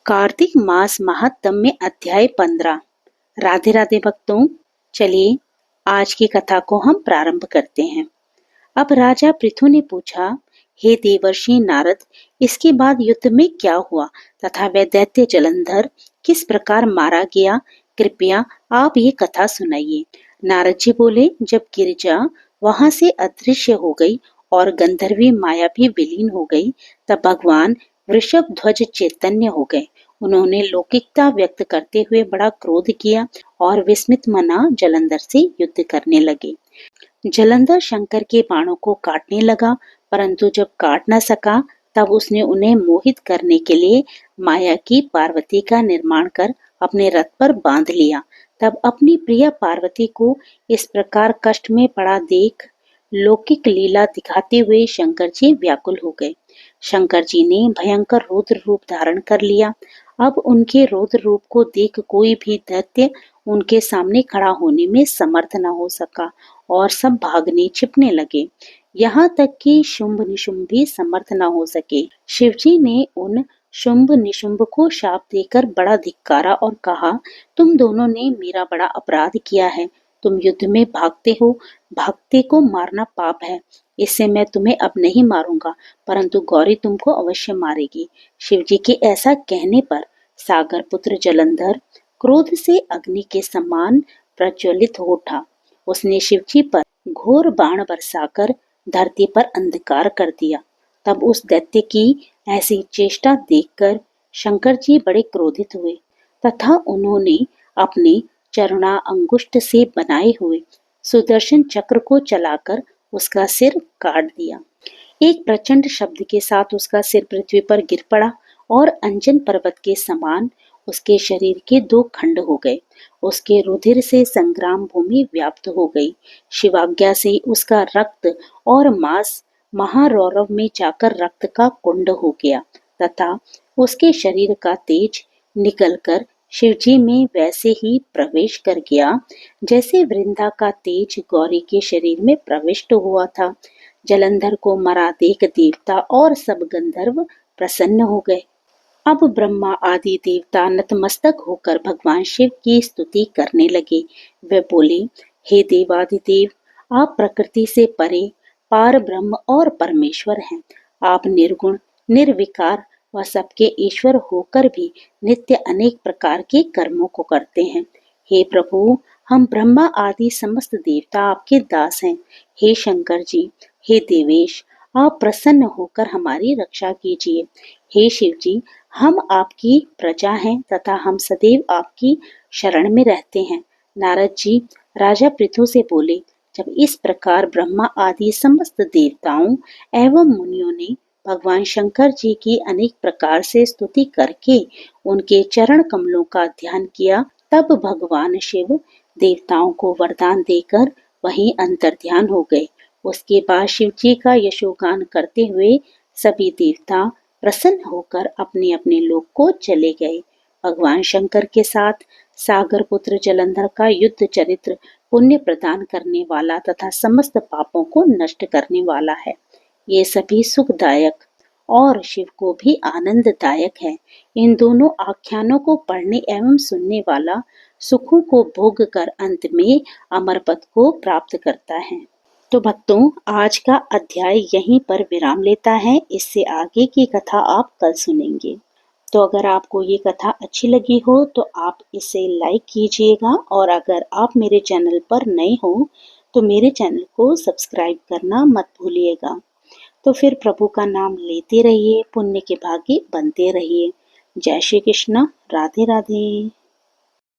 कार्तिक मास महात्म में अध्याय 15। राधे राधे भक्तों, चलिए आज की कथा को हम प्रारंभ करते हैं। अब राजा पृथु ने पूछा, हे देवर्षि नारद, इसके बाद युद्ध में क्या हुआ तथा वह दैत्य जलंधर किस प्रकार मारा गया, कृपया आप ये कथा सुनाइए। नारद जी बोले, जब गिरिजा वहां से अदृश्य हो गई और गंधर्वी माया भी विलीन हो गई, तब भगवान वृषभ ध्वज चैतन्य हो गए। उन्होंने लौकिकता व्यक्त करते हुए बड़ा क्रोध किया और विस्मित मना जलंधर से युद्ध करने लगे। जलंधर शंकर के बाणों को काटने लगा, परंतु जब काट न सका तब उसने उन्हें मोहित करने के लिए माया की पार्वती का निर्माण कर अपने रथ पर बांध लिया। तब अपनी प्रिय पार्वती को इस प्रकार कष्ट में पड़ा देख लौकिक लीला दिखाते हुए शंकर जी व्याकुल हो गए। शंकर जी ने भयंकर रौद्र रूप धारण कर लिया। अब उनके रौद्र रूप को देख कोई भी दैत्य उनके सामने खड़ा होने में समर्थ न हो सका और सब भागने छिपने लगे। यहाँ तक कि शुंभ निशुंभ भी समर्थ न हो सके। शिवजी ने उन शुंभ निशुंभ को शाप देकर बड़ा धिक्कारा और कहा, तुम दोनों ने मेरा बड़ा अपराध किया है। तुम युद्ध में भागते हो, भागते को मारना पाप है। इससे मैं तुम्हें अब नहीं मारूंगा, परंतु गौरी तुमको अवश्य मारेगी। शिवजी के ऐसा कहने पर सागर पुत्र जलंधर क्रोध से अग्नि के समान प्रज्वलित हो उठा। उसने शिवजी पर घोर बाण बरसाकर धरती पर अंधकार कर दिया। तब उस दैत्य की ऐसी चेष्टा देखकर शंकर जी बड़े क्रोधित हुए तथा उन्होंने अपने चरणा अंगुष्ठ से बनाए हुए सुदर्शन चक्र को चलाकर उसका सिर काट दिया। एक प्रचंड शब्द के साथ उसका सिर पृथ्वी पर गिर पड़ा और अंजन पर्वत के समान उसके शरीर के दो खंड हो गए। उसके रुधिर से संग्राम भूमि व्याप्त हो गई। शिवाज्ञा से उसका रक्त और मांस महारौरव में जाकर रक्त का कुंड हो गया तथा उसके शरीर का तेज निकलकर शिवजी में वैसे ही प्रवेश कर गया जैसे वृंदा का तेज गौरी के शरीर में प्रविष्ट हुआ था। जलंधर को मरा देख देवता और सब गंधर्व प्रसन्न हो गए। अब ब्रह्मा आदि देवता नतमस्तक होकर भगवान शिव की स्तुति करने लगे। वे बोले, हे देवादिदेव, आप प्रकृति से परे पार ब्रह्म और परमेश्वर हैं। आप निर्गुण निर्विकार व सबके ईश्वर होकर भी नित्य अनेक प्रकार के कर्मों को करते हैं। हे प्रभु, हम ब्रह्मा आदि समस्त देवता आपके दास हैं। हे शंकर जी, हे देवेश, आप प्रसन्न होकर हमारी रक्षा कीजिए। हे शिव जी, हम आपकी प्रजा हैं तथा हम सदैव आपकी शरण में रहते हैं। नारद जी राजा पृथु से बोले, जब इस प्रकार ब्रह्मा आदि समस्त देवताओं एवं मुनियों ने भगवान शंकर जी की अनेक प्रकार से स्तुति करके उनके चरण कमलों का ध्यान किया, तब भगवान शिव देवताओं को वरदान देकर वहीं अंतर्ध्यान हो गए। उसके बाद शिव जी का यशोगान करते हुए सभी देवता प्रसन्न होकर अपने अपने लोक को चले गए। भगवान शंकर के साथ सागर पुत्र जलंधर का युद्ध चरित्र पुण्य प्रदान करने वाला तथा समस्त पापों को नष्ट करने वाला है। ये सभी सुखदायक और शिव को भी आनंददायक है। इन दोनों आख्यानों को पढ़ने एवं सुनने वाला सुखों को भोग कर अंत में अमर पद को प्राप्त करता है। तो भक्तों, आज का अध्याय यहीं पर विराम लेता है। इससे आगे की कथा आप कल सुनेंगे। तो अगर आपको ये कथा अच्छी लगी हो तो आप इसे लाइक कीजिएगा और अगर आप मेरे चैनल पर नए हो तो मेरे चैनल को सब्सक्राइब करना मत भूलिएगा। तो फिर प्रभु का नाम लेते रहिए, पुण्य के भागी बनते रहिए। जय श्री कृष्ण, राधे राधे।